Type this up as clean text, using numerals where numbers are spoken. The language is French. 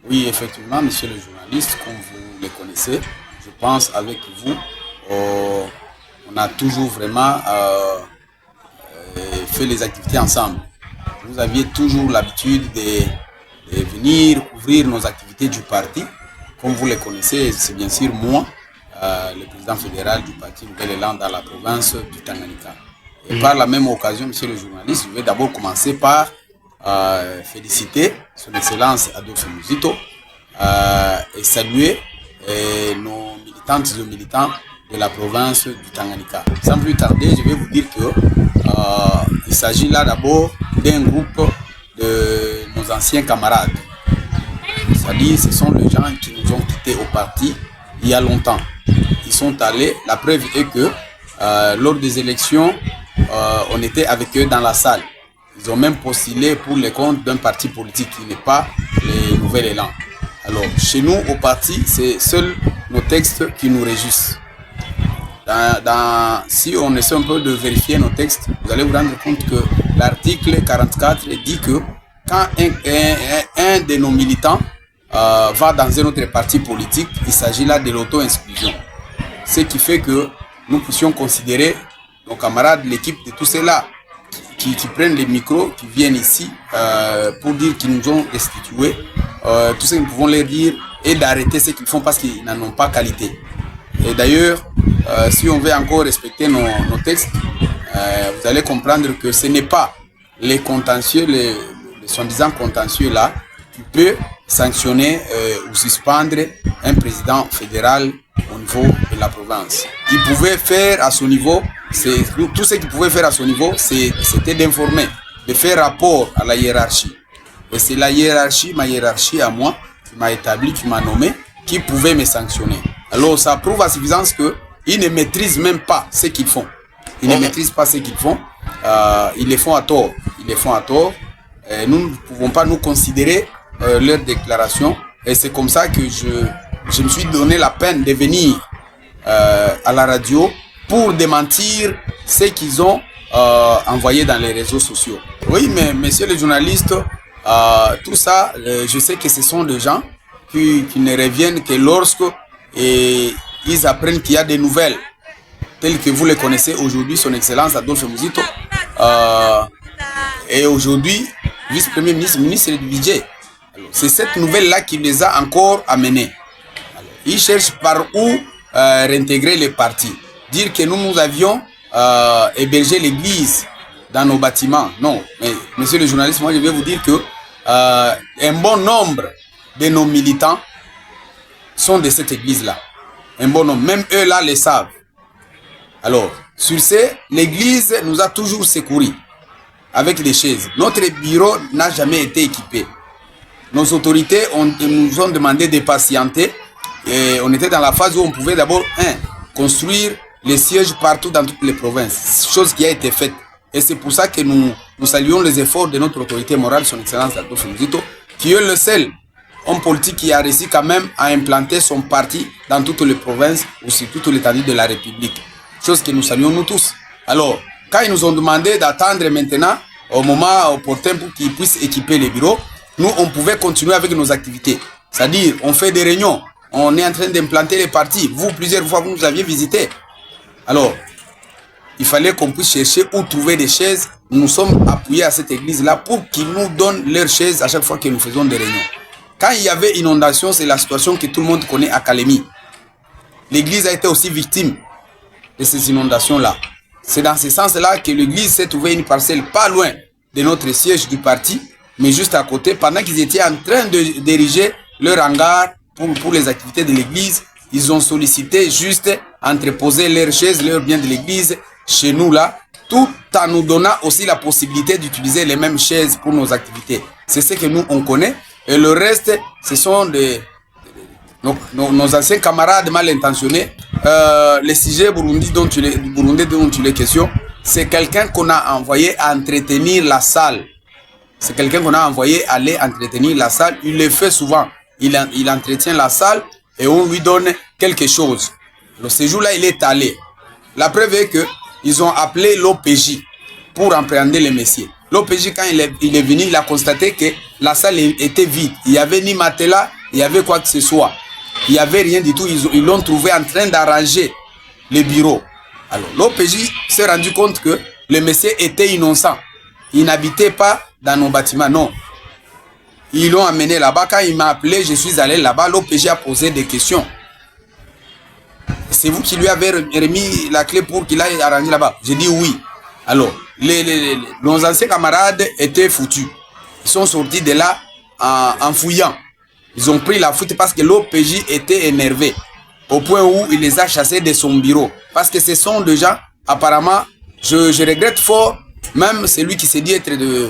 Oui, effectivement, monsieur le journaliste, comme vous les connaissez, je pense avec vous, on a toujours vraiment fait les activités ensemble. Vous aviez toujours l'habitude de venir couvrir nos activités du parti. Comme vous les connaissez, c'est bien sûr moi, le président fédéral du parti Nouvel Élan dans la province du Tanganyika. Et par la même occasion, monsieur le journaliste, je vais d'abord commencer par féliciter son Excellence Adolphe Muzito et saluer nos militantes et militants de la province du Tanganyika. Sans plus tarder, je vais vous dire que il s'agit là d'abord d'un groupe de nos anciens camarades. C'est-à-dire, ce sont les gens qui nous ont quittés au parti il y a longtemps. Ils sont allés, la preuve est que lors des élections, on était avec eux dans la salle. Ils ont même postulé pour les comptes d'un parti politique qui n'est pas les Nouvel Élan. Alors, chez nous, au parti, c'est seuls nos textes qui nous réjouissent. Si on essaie un peu de vérifier nos textes, vous allez vous rendre compte que l'article 44 dit que quand un de nos militants va dans un autre parti politique, il s'agit là de l'auto-exclusion. Ce qui fait que nous puissions considérer nos camarades, l'équipe de tous ceux-là qui prennent les micros, qui viennent ici pour dire qu'ils nous ont restitué, tout ce que nous pouvons leur dire est d'arrêter ce qu'ils font parce qu'ils n'en ont pas qualité. Et d'ailleurs, si on veut encore respecter nos textes, vous allez comprendre que ce n'est pas les contentieux, les soi-disant contentieux là, qui peut sanctionner ou suspendre un président fédéral au niveau de la province. Il pouvait faire à son niveau, tout ce qu'il pouvait faire à son niveau, c'était d'informer, de faire rapport à la hiérarchie. Et c'est la hiérarchie, ma hiérarchie à moi, qui m'a établi, qui m'a nommé, qui pouvait me sanctionner. Alors ça prouve à suffisance qu'ils ne maîtrisent même pas ce qu'ils font. Ils ne maîtrisent pas ce qu'ils font. Ils les font à tort. Ils les font à tort. Nous ne pouvons pas nous considérer leurs déclarations. Et c'est comme ça que je me suis donné la peine de venir à la radio pour démentir ce qu'ils ont envoyé dans les réseaux sociaux. Oui, mais messieurs les journalistes, tout ça, je sais que ce sont des gens qui ne reviennent que lorsque ils apprennent qu'il y a des nouvelles, telles que vous les connaissez aujourd'hui, son Excellence Adolphe Muzito, et aujourd'hui, vice-premier ministre, ministre du budget. C'est cette nouvelle-là qui les a encore amenés. Alors, ils cherchent par où réintégrer les partis. Dire que nous avions hébergé l'église dans nos bâtiments. Non, mais monsieur le journaliste, moi je vais vous dire que un bon nombre de nos militants sont de cette église-là. Un bon nombre. Même eux là le savent. Alors, sur ce, l'église nous a toujours secourus avec des chaises. Notre bureau n'a jamais été équipé. Nos autorités nous ont demandé de patienter. Et on était dans la phase où on pouvait d'abord construire les sièges partout dans toutes les provinces. Chose qui a été faite. Et c'est pour ça que nous saluons les efforts de notre autorité morale, son Excellence Adolphe Muzito, qui est le seul homme politique qui a réussi quand même à implanter son parti dans toutes les provinces ou sur toute l'étendue de la République. Chose que nous saluons nous tous. Alors, quand ils nous ont demandé d'attendre maintenant au moment opportun pour qu'ils puissent équiper les bureaux, nous, on pouvait continuer avec nos activités. C'est-à-dire, on fait des réunions, on est en train d'implanter les partis. Vous, plusieurs fois, vous nous aviez visité. Alors, il fallait qu'on puisse chercher où trouver des chaises. Nous sommes appuyés à cette église-là pour qu'ils nous donnent leurs chaises à chaque fois que nous faisons des réunions. Quand il y avait inondation, c'est la situation que tout le monde connaît à Kalemi. L'église a été aussi victime de ces inondations-là. C'est dans ce sens-là que l'église s'est trouvée une parcelle pas loin de notre siège du parti, mais juste à côté, pendant qu'ils étaient en train d'ériger leur hangar pour les activités de l'église. Ils ont sollicité juste entreposer leurs chaises, leurs biens de l'église chez nous là, tout en nous donnant aussi la possibilité d'utiliser les mêmes chaises pour nos activités. C'est ce que nous on connaît. Et le reste, ce sont nos anciens camarades mal intentionnés. Le sujet burundais dont tu es question, c'est quelqu'un qu'on a envoyé à entretenir la salle. C'est quelqu'un qu'on a envoyé aller entretenir la salle. Il le fait souvent. Il entretient la salle et on lui donne quelque chose. Le séjour-là, il est allé. La preuve est que ils ont appelé l'OPJ pour appréhender les messieurs. L'OPJ, quand il est venu, il a constaté que la salle était vide. Il n'y avait ni matelas, il n'y avait quoi que ce soit. Il n'y avait rien du tout. Ils l'ont trouvé en train d'arranger les bureaux. Alors, l'OPJ s'est rendu compte que le monsieur était innocent. Il n'habitait pas dans nos bâtiments, non. Ils l'ont amené là-bas. Quand il m'a appelé, je suis allé là-bas. L'OPJ a posé des questions. C'est vous qui lui avez remis la clé pour qu'il aille arranger là-bas? J'ai dit oui. Alors, nos anciens camarades étaient foutus. Ils sont sortis de là en fouillant. Ils ont pris la fuite parce que l'OPJ était énervé. Au point où il les a chassés de son bureau. Parce que ce sont des gens, apparemment, je regrette fort, même celui qui s'est dit être du